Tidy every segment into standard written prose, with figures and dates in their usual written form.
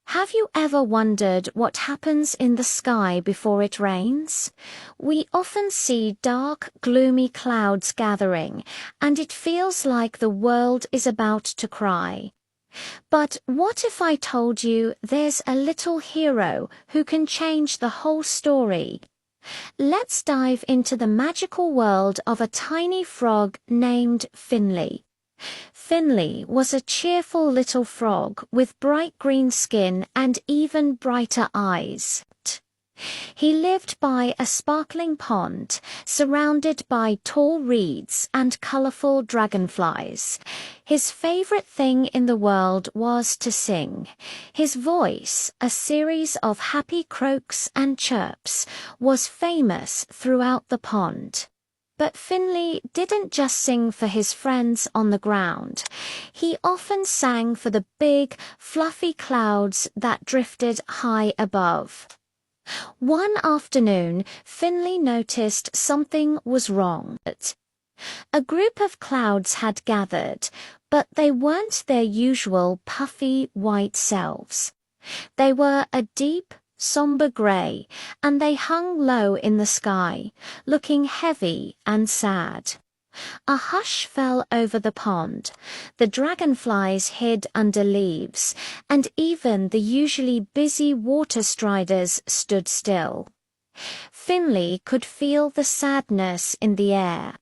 Have you ever wondered what happens in the sky before it rains? We often see dark, gloomy clouds gathering, and it feels like the world is about to cry. But what if I told you there's a little hero who can change the whole story? Let's dive into the magical world of a tiny frog named Finley. Finley was a cheerful little frog with bright green skin and even brighter eyes. He lived by a sparkling pond, surrounded by tall reeds and colorful dragonflies. His favorite thing in the world was to sing. His voice, a series of happy croaks and chirps, was famous throughout the pond. But Finley didn't just sing for his friends on the ground. He often sang for the big, fluffy clouds that drifted high above. One afternoon, Finley noticed something was wrong. A group of clouds had gathered, but they weren't their usual puffy white selves. They were a deep, somber grey, and they hung low in the sky, looking heavy and sad. A hush fell over the pond. The dragonflies hid under leaves, and even the usually busy water striders stood still. Finley could feel the sadness in the air.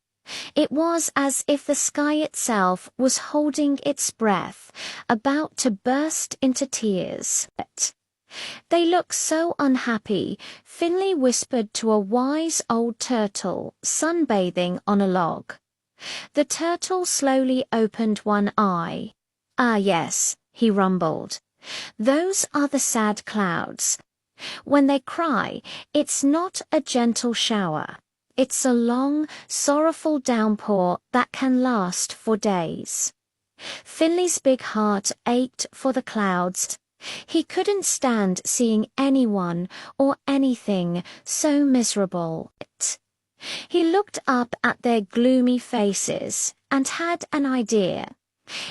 It was as if the sky itself was holding its breath, about to burst into tears. They looked so unhappy, Finley whispered to a wise old turtle sunbathing on a log. The turtle slowly opened one eye. "Ah, yes," he rumbled. "Those are the sad clouds. When they cry, it's not a gentle shower. It's a long, sorrowful downpour that can last for days." Finley's big heart ached for the clouds. He couldn't stand seeing anyone or anything so miserable. He looked up at their gloomy faces and had an idea.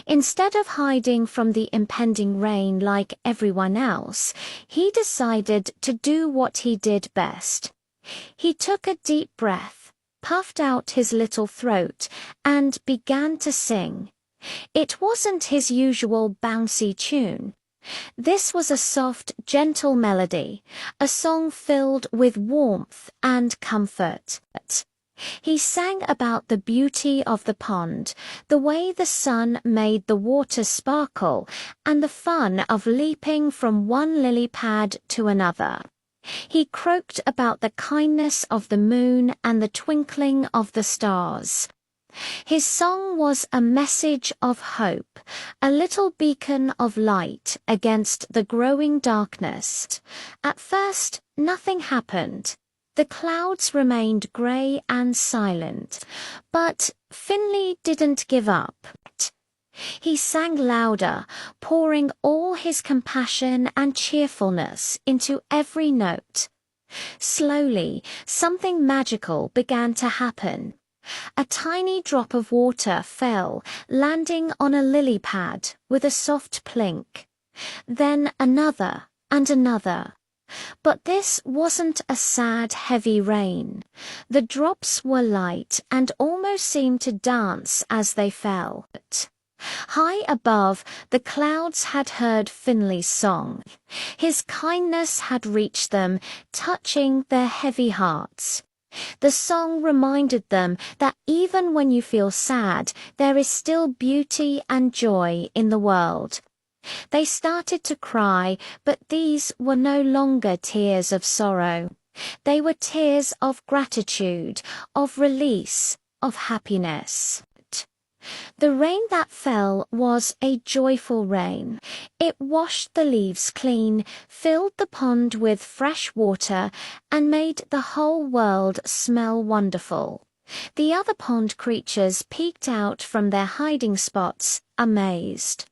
Instead of hiding from the impending rain like everyone else, he decided to do what he did best. He took a deep breath, puffed out his little throat, and began to sing. It wasn't his usual bouncy tune. This was a soft, gentle melody, a song filled with warmth and comfort. He sang about the beauty of the pond, the way the sun made the water sparkle, and the fun of leaping from one lily pad to another. He croaked about the kindness of the moon and the twinkling of the stars. His song was a message of hope, a little beacon of light against the growing darkness. At first, nothing happened. The clouds remained grey and silent, but Finley didn't give up. He sang louder, pouring all his compassion and cheerfulness into every note. Slowly, something magical began to happen. A tiny drop of water fell, landing on a lily pad with a soft plink. Then another and another. But this wasn't a sad, heavy rain. The drops were light and almost seemed to dance as they fell. High above, the clouds had heard Finley's song. His kindness had reached them, touching their heavy hearts. The song reminded them that even when you feel sad, there is still beauty and joy in the world. They started to cry, but these were no longer tears of sorrow. They were tears of gratitude, of release, of happiness. The rain that fell was a joyful rain. It washed the leaves clean, filled the pond with fresh water, and made the whole world smell wonderful. The other pond creatures peeked out from their hiding spots, amazed.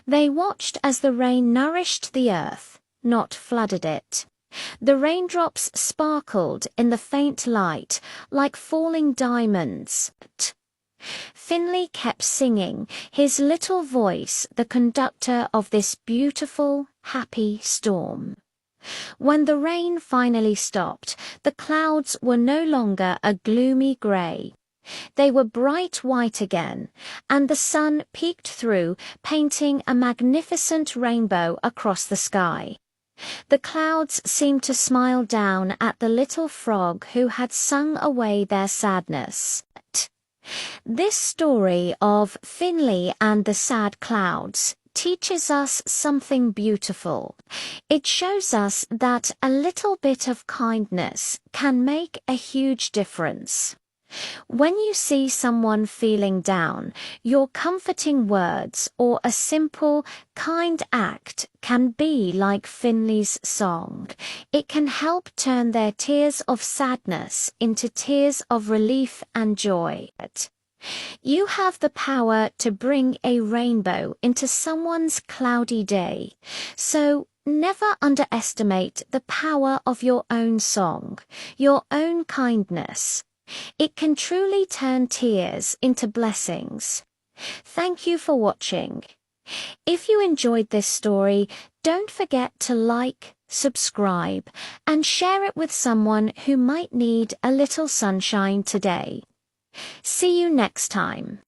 They watched as the rain nourished the earth, not flooded it. The raindrops sparkled in the faint light, like falling diamonds. Finley kept singing, his little voice the conductor of this beautiful, happy storm. When the rain finally stopped, the clouds were no longer a gloomy grey. They were bright white again, and the sun peeked through, painting a magnificent rainbow across the sky. The clouds seemed to smile down at the little frog who had sung away their sadness. This story of Finley and the sad clouds teaches us something beautiful. It shows us that a little bit of kindness can make a huge difference. When you see someone feeling down, your comforting words or a simple, kind act can be like Finley's song. It can help turn their tears of sadness into tears of relief and joy. You have the power to bring a rainbow into someone's cloudy day, so never underestimate the power of your own song, your own kindness. It can truly turn tears into blessings. Thank you for watching. If you enjoyed this story, don't forget to like, subscribe, and share it with someone who might need a little sunshine today. See you next time.